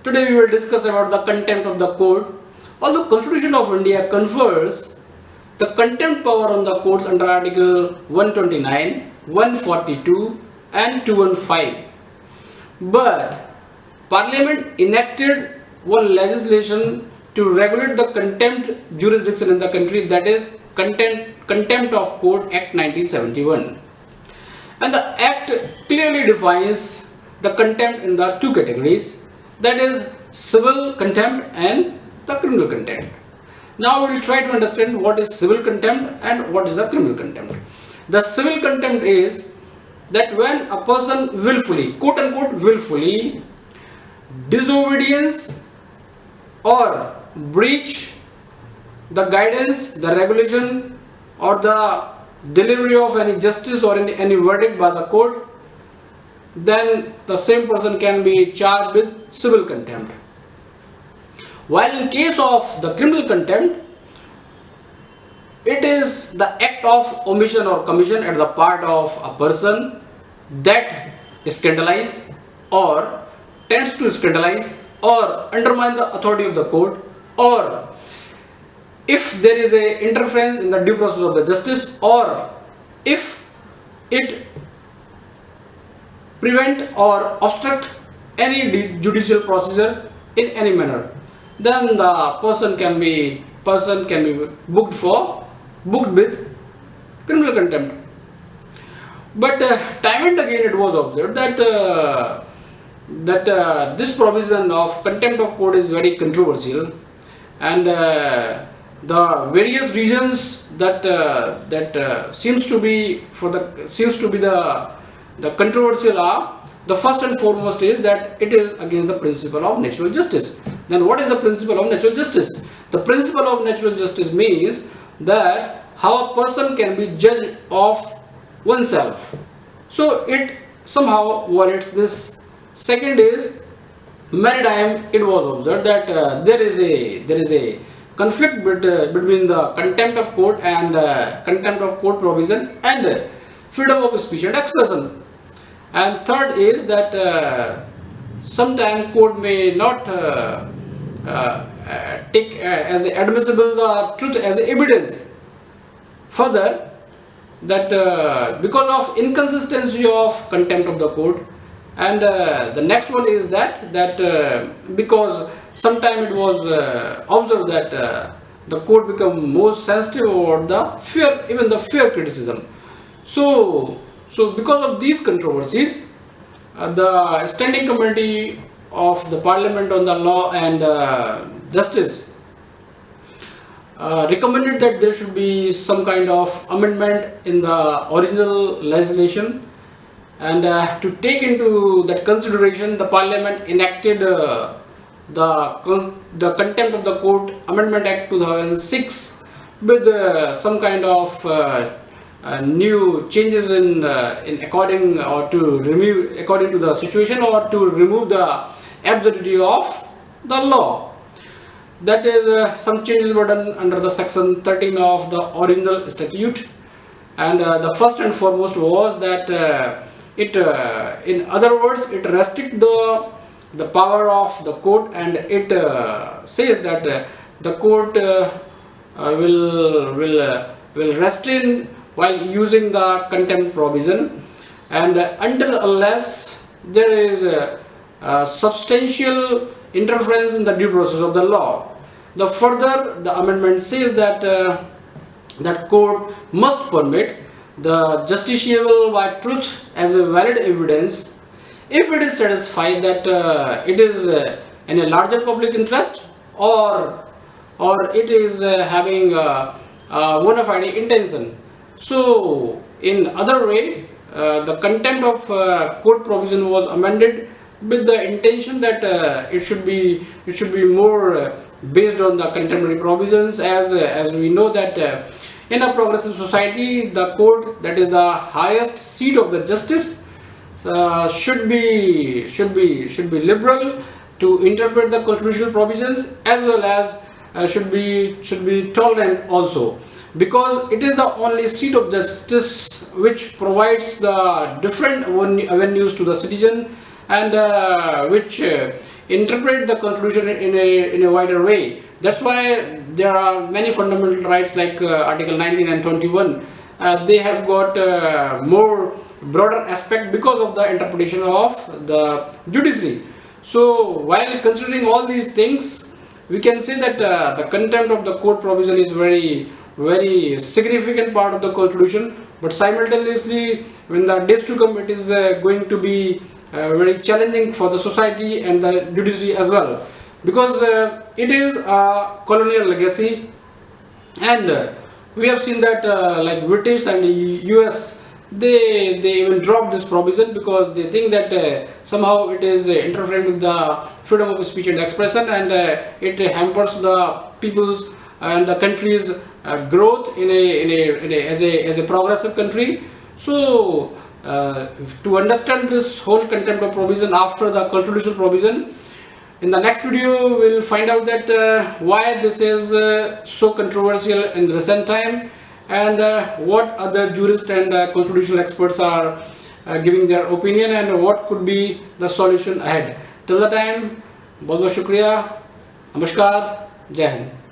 Today we will discuss about the contempt of the court. Although Constitution of India confers the contempt power on the courts under Article 129, 142 and 215. But Parliament enacted one legislation to regulate the contempt jurisdiction in the country, that is Contempt of Court Act 1971. And the Act clearly defines the contempt in the two categories, that is civil contempt and the criminal contempt. Now we will try to understand what is civil contempt and what is the criminal contempt. The civil contempt is that when a person willfully, quote unquote willfully, disobedience or breach the guidance, the regulation or the delivery of any justice or any verdict by the court, then the same person can be charged with civil contempt. While in case of the criminal contempt, it is the act of omission or commission at the part of a person that scandalize or tends to scandalize or undermine the authority of the court, or if there is a interference in the due process of the justice, or if it prevent or obstruct any judicial procedure in any manner, then the person can be booked with criminal contempt. But time and again it was observed that this provision of contempt of court is very controversial, and the various reasons that seems to be the controversial are: the first and foremost is that it is against the principle of natural justice. Then what is the principle of natural justice? The principle of natural justice means that how a person can be judge of oneself. So it somehow violates this. Second is, many times it was observed that there is a conflict between the contempt of court and contempt of court provision and freedom of speech and expression. And third is that sometimes court may not take as admissible the truth as evidence. Further, that because of inconsistency of contempt of the court, and the next one is that because sometime it was observed that the court become more sensitive over the fear, even the fear criticism. So because of these controversies, the Standing Committee of the Parliament on the Law and Justice recommended that there should be some kind of amendment in the original legislation, and to take into that consideration, the Parliament enacted the Contempt of the Court Amendment Act 2006 with some kind of new changes in according to the situation, or to remove the absurdity of the law. That is, some changes were done under the section 13 of the original statute, and the first and foremost was that in other words, it restricts the power of the court, and it says that the court will restrain while using the contempt provision, and until unless there is a substantial interference in the due process of the law. The amendment says that that court must permit the justiciable by truth as a valid evidence if it is satisfied that it is in a larger public interest, or it is having bona fide intention. So in other way, the contempt of court provision was amended with the intention that it should be more based on the contemporary provisions, as we know that in a progressive society, the court, that is the highest seat of the justice, should be liberal to interpret the constitutional provisions, as well as should be tolerant also, because it is the only seat of justice which provides the different avenues to the citizen, and which interpret the constitution in a wider way. That's why there are many fundamental rights like Article 19 and 21. They have got more broader aspect because of the interpretation of the judiciary. So while considering all these things, we can say that the contempt of the court provision is very significant part of the constitution, but simultaneously when the days to come, it is going to be very challenging for the society and the judiciary as well, because it is a colonial legacy. And we have seen that like British and US, they even dropped this provision because they think that somehow it is interfering with the freedom of speech and expression, and it hampers the people's and the country's growth as a progressive country. So to understand this whole contempt of provision after the constitutional provision, in the next video we'll find out that why this is so controversial in recent time, and what other jurists and constitutional experts are giving their opinion, and what could be the solution ahead. Till the time, बहुत बहुत शुक्रिया, नमस्कार, जय हिंद.